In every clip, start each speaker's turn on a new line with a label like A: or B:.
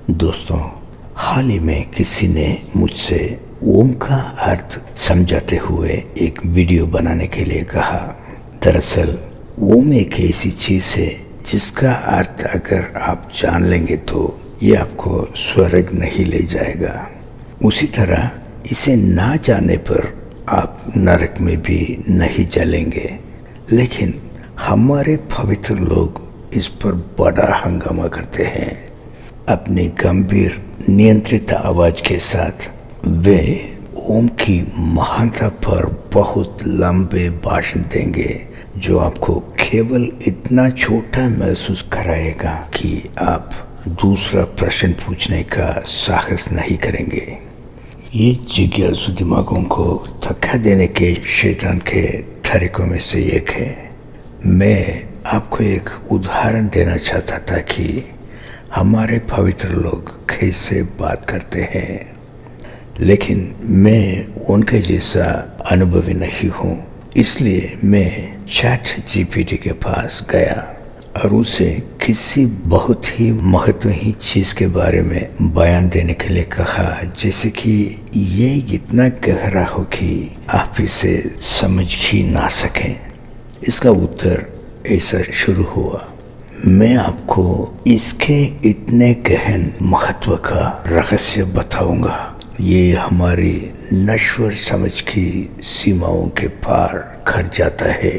A: दोस्तों, हाल ही में किसी ने मुझसे ओम का अर्थ समझाते हुए एक वीडियो बनाने के लिए कहा। दरअसल ओम एक ऐसी चीज है जिसका अर्थ अगर आप जान लेंगे तो ये आपको स्वर्ग नहीं ले जाएगा। उसी तरह इसे ना जाने पर आप नरक में भी नहीं जलेंगे। लेकिन हमारे पवित्र लोग इस पर बड़ा हंगामा करते हैं। अपनी गंभीर नियंत्रित आवाज के साथ वे ओम की महानता पर बहुत लंबे भाषण देंगे जो आपको केवल इतना छोटा महसूस कराएगा कि आप दूसरा प्रश्न पूछने का साहस नहीं करेंगे। ये जिज्ञासु दिमागों को धक्का देने के शैतान के तरीकों में से एक है। मैं आपको एक उदाहरण देना चाहता था कि हमारे पवित्र लोग कैसे बात करते हैं, लेकिन मैं उनके जैसा अनुभवी नहीं हूँ। इसलिए मैं ChatGPT के पास गया और उसे किसी बहुत ही महत्वहीन चीज़ के बारे में बयान देने के लिए कहा, जैसे कि ये इतना गहरा हो कि आप इसे समझ ही ना सकें। इसका उत्तर ऐसा शुरू हुआ। मैं आपको इसके इतने गहन महत्व का रहस्य बताऊंगा। ये हमारी नश्वर समझ की सीमाओं के पार कर जाता है।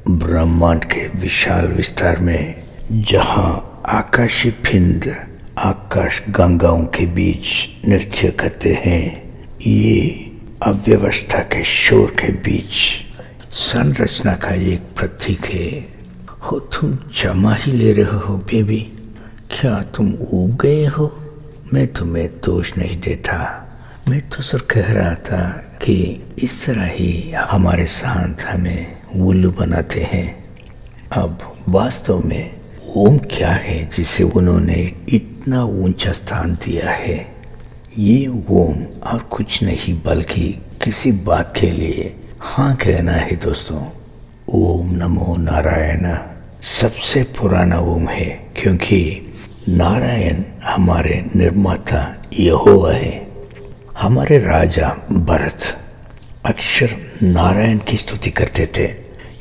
A: ब्रह्मांड के विशाल विस्तार में जहां आकाशीय पिंड आकाश गंगाओं के बीच नृत्य करते हैं, ये अव्यवस्था के शोर के बीच संरचना का एक प्रतीक है। हो तुम जमा ही ले रहे हो बेबी, क्या तुम उब गए हो? मैं तुम्हें दोष नहीं देता। मैं तो सिर्फ कह रहा था कि इस तरह ही हमारे साथ हमें उल्लू बनाते हैं। अब वास्तव में ओम क्या है जिसे उन्होंने इतना ऊंचा स्थान दिया है? ये ओम और कुछ नहीं बल्कि किसी बात के लिए हाँ कहना है। दोस्तों, ओम नमो नारायण सबसे पुराना ओम है, क्योंकि नारायण हमारे निर्माता यहोवा है। हमारे राजा भरत अक्षर नारायण की स्तुति करते थे,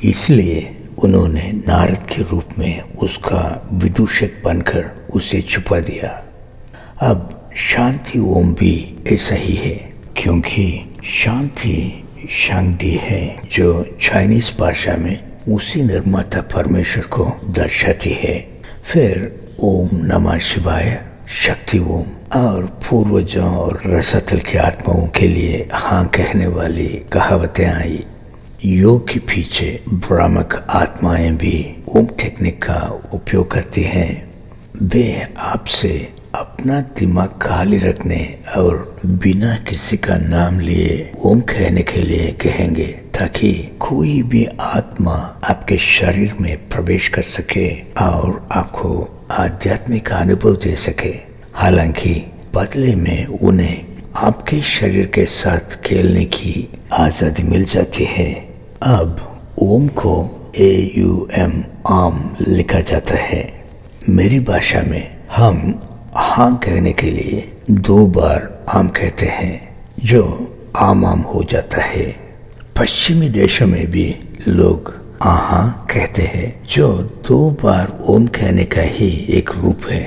A: इसलिए उन्होंने नारद के रूप में उसका विदूषक बनकर उसे छुपा दिया। अब शांति ओम भी ऐसा ही है, क्योंकि शांति शांति है जो चाइनीज भाषा में उसी निर्माता परमेश्वर को दर्शाती है। फिर ओम नमः शिवाय, शक्ति ओम और पूर्वजों और रसातल की आत्माओं के लिए हाँ कहने वाली कहावतें आई। योग के पीछे भ्रामक आत्माएं भी ओम टेक्निक का उपयोग करती हैं। वे आपसे अपना दिमाग खाली रखने और बिना किसी का नाम लिए ओम कहने के लिए कहेंगे, ताकि कोई भी आत्मा आपके शरीर में प्रवेश कर सके और आपको आध्यात्मिक अनुभव दे सके। हालांकि बदले में उन्हें आपके शरीर के साथ खेलने की आजादी मिल जाती है। अब ओम को AUM आम लिखा जाता है। मेरी भाषा में हम हाँ कहने के लिए 2 बार आम कहते हैं, जो आम हो जाता है। पश्चिमी देशों में भी लोग आहा कहते हैं, जो 2 बार ओम कहने का ही एक रूप है।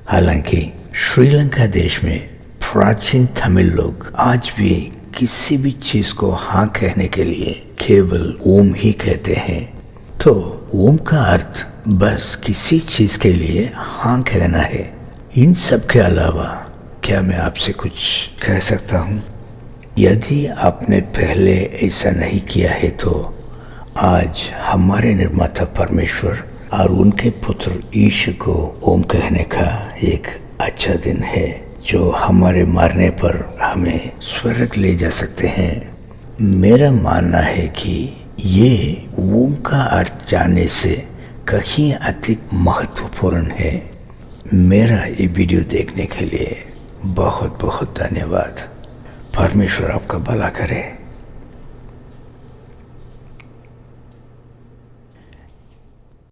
A: हालांकि श्रीलंका देश में प्राचीन तमिल लोग आज भी किसी भी चीज को हाँ कहने के लिए केवल ओम ही कहते हैं। तो ओम का अर्थ बस किसी चीज के लिए हाँ कहना है। इन सब के अलावा क्या मैं आपसे कुछ कह सकता हूँ? यदि आपने पहले ऐसा नहीं किया है तो आज हमारे निर्माता परमेश्वर और उनके पुत्र यीशु को ओम कहने का एक अच्छा दिन है, जो हमारे मरने पर हमें स्वर्ग ले जा सकते हैं। मेरा मानना है कि ये ओम का अर्थ जानने से कहीं अधिक महत्वपूर्ण है। मेरा ये वीडियो देखने के लिए बहुत बहुत धन्यवाद। परमेश्वर आपका भला करे।